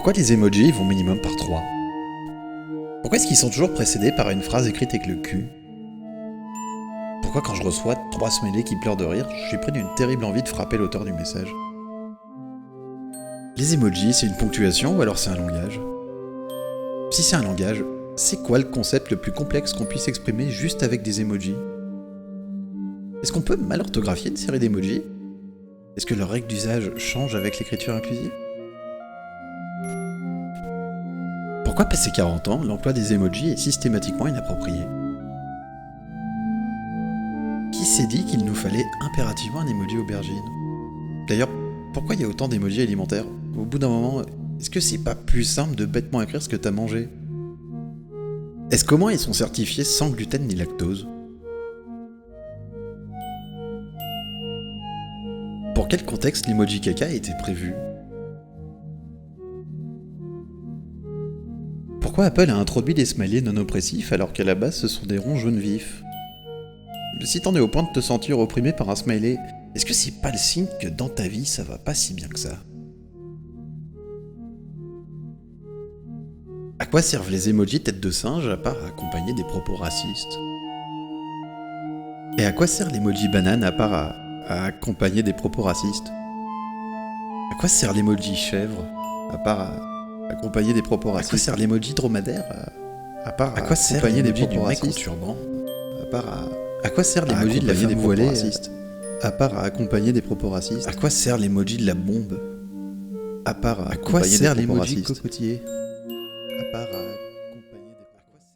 Pourquoi les emojis vont minimum par 3? Pourquoi est-ce qu'ils sont toujours précédés par une phrase écrite avec le cul? Pourquoi quand je reçois 3 smileys qui pleurent de rire, je suis pris d'une terrible envie de frapper l'auteur du message? Les emojis, c'est une ponctuation ou alors c'est un langage? Si c'est un langage, c'est quoi le concept le plus complexe qu'on puisse exprimer juste avec des emojis? Est-ce qu'on peut mal orthographier une série d'emojis? Est-ce que leurs règles d'usage changent avec l'écriture inclusive? Pourquoi passé 40 ans, l'emploi des emojis est systématiquement inapproprié? Qui s'est dit qu'il nous fallait impérativement un emoji aubergine? D'ailleurs, pourquoi il y a autant d'emojis alimentaires? Au bout d'un moment, est-ce que c'est pas plus simple de bêtement écrire ce que t'as mangé? Est-ce qu'au moins ils sont certifiés sans gluten ni lactose? Pour quel contexte l'emoji caca a été prévu? Pourquoi Apple a introduit des smileys non oppressifs alors qu'à la base ce sont des ronds jaunes vifs? Si t'en es au point de te sentir opprimé par un smiley, est-ce que c'est pas le signe que dans ta vie ça va pas si bien que ça? À quoi servent les emojis tête de singe à part à accompagner des propos racistes? Et à quoi sert l'emoji banane à part à accompagner des propos racistes? À quoi sert l'emoji chèvre à part à accompagner des propos racistes? À quoi sert l'emoji dromadaire à part à accompagner des propos racistes? À part à quoi sert l'emoji de la femme voilée à part à accompagner des propos racistes? À quoi sert l'emoji de la bombe à part à quoi sert l'emoji cocotier? À part à accompagner des... À quoi sert...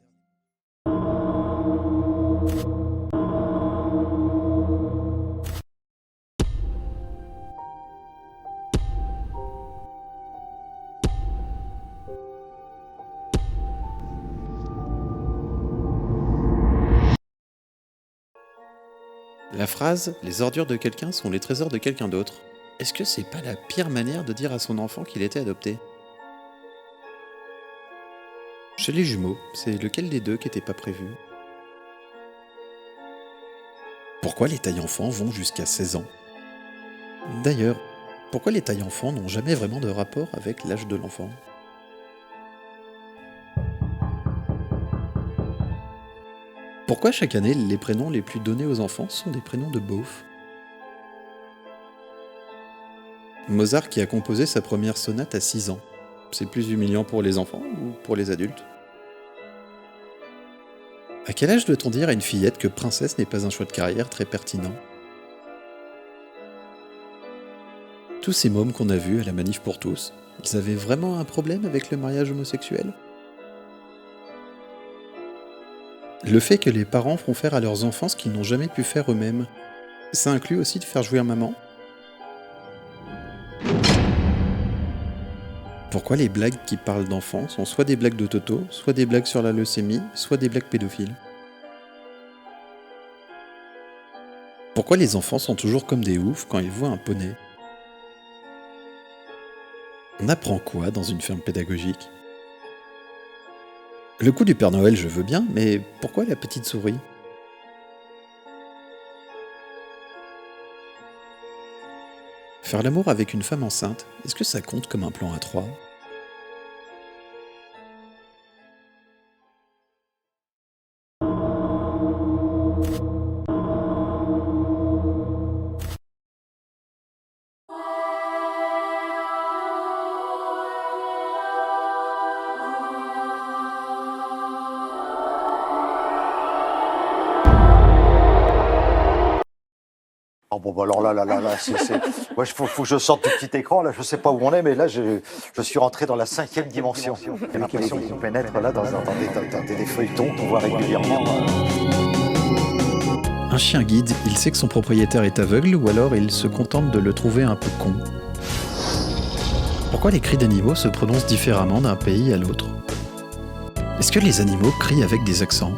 La phrase « Les ordures de quelqu'un sont les trésors de quelqu'un d'autre », est-ce que c'est pas la pire manière de dire à son enfant qu'il était adopté? Chez les jumeaux, c'est lequel des deux qui était pas prévu? Pourquoi les tailles enfants vont jusqu'à 16 ans? D'ailleurs, pourquoi les tailles enfants n'ont jamais vraiment de rapport avec l'âge de l'enfant? Pourquoi chaque année, les prénoms les plus donnés aux enfants sont des prénoms de beauf? Mozart qui a composé sa première sonate à 6 ans, c'est plus humiliant pour les enfants ou pour les adultes? À quel âge doit-on dire à une fillette que princesse n'est pas un choix de carrière très pertinent? Tous ces mômes qu'on a vus à la manif pour tous, ils avaient vraiment un problème avec le mariage homosexuel? Le fait que les parents font faire à leurs enfants ce qu'ils n'ont jamais pu faire eux-mêmes, ça inclut aussi de faire jouir maman? Pourquoi les blagues qui parlent d'enfants sont soit des blagues de Toto, soit des blagues sur la leucémie, soit des blagues pédophiles? Pourquoi les enfants sont toujours comme des oufs quand ils voient un poney? On apprend quoi dans une ferme pédagogique? Le coup du Père Noël, je veux bien, mais pourquoi la petite souris? Faire l'amour avec une femme enceinte, est-ce que ça compte comme un plan à 3? Oh bon, bah alors là, ouais, faut que je sorte du petit écran, là, je sais pas où on est, mais là, je suis rentré dans la 5e dimension. J'ai l'impression qu'on pénètre là dans des feuilletons qu'on voit régulièrement. Un chien guide, il sait que son propriétaire est aveugle ou alors il se contente de le trouver un peu con? Pourquoi les cris d'animaux se prononcent différemment d'un pays à l'autre? Est-ce que les animaux crient avec des accents?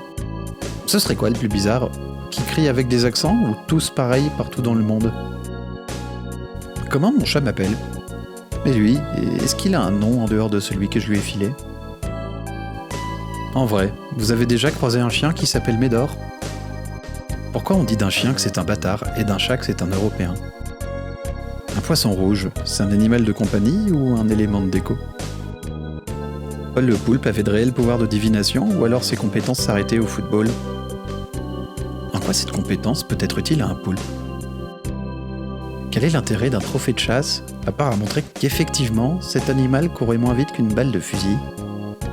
Ce serait quoi le plus bizarre? Qui crie avec des accents ou tous pareils partout dans le monde? Comment mon chat m'appelle? Et lui, est-ce qu'il a un nom en dehors de celui que je lui ai filé? En vrai, vous avez déjà croisé un chien qui s'appelle Médor? Pourquoi on dit d'un chien que c'est un bâtard et d'un chat que c'est un Européen? Un poisson rouge, c'est un animal de compagnie ou un élément de déco? Paul le Poulpe avait de réels pouvoirs de divination ou alors ses compétences s'arrêtaient au football? En quoi cette compétence peut être utile à un poulpe? Quel est l'intérêt d'un trophée de chasse, à part à montrer qu'effectivement, cet animal courait moins vite qu'une balle de fusil?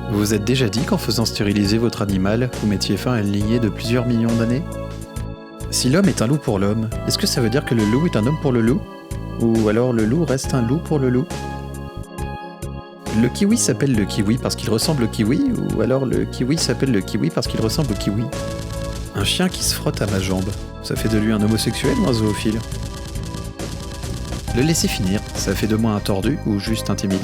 Vous vous êtes déjà dit qu'en faisant stériliser votre animal, vous mettiez fin à une lignée de plusieurs millions d'années? Si l'homme est un loup pour l'homme, est-ce que ça veut dire que le loup est un homme pour le loup? Ou alors le loup reste un loup pour le loup? Le kiwi s'appelle le kiwi parce qu'il ressemble au kiwi, ou alors le kiwi s'appelle le kiwi parce qu'il ressemble au kiwi? Un chien qui se frotte à ma jambe, ça fait de lui un homosexuel ou un zoophile? Le laisser finir, ça fait de moi un tordu ou juste un timide?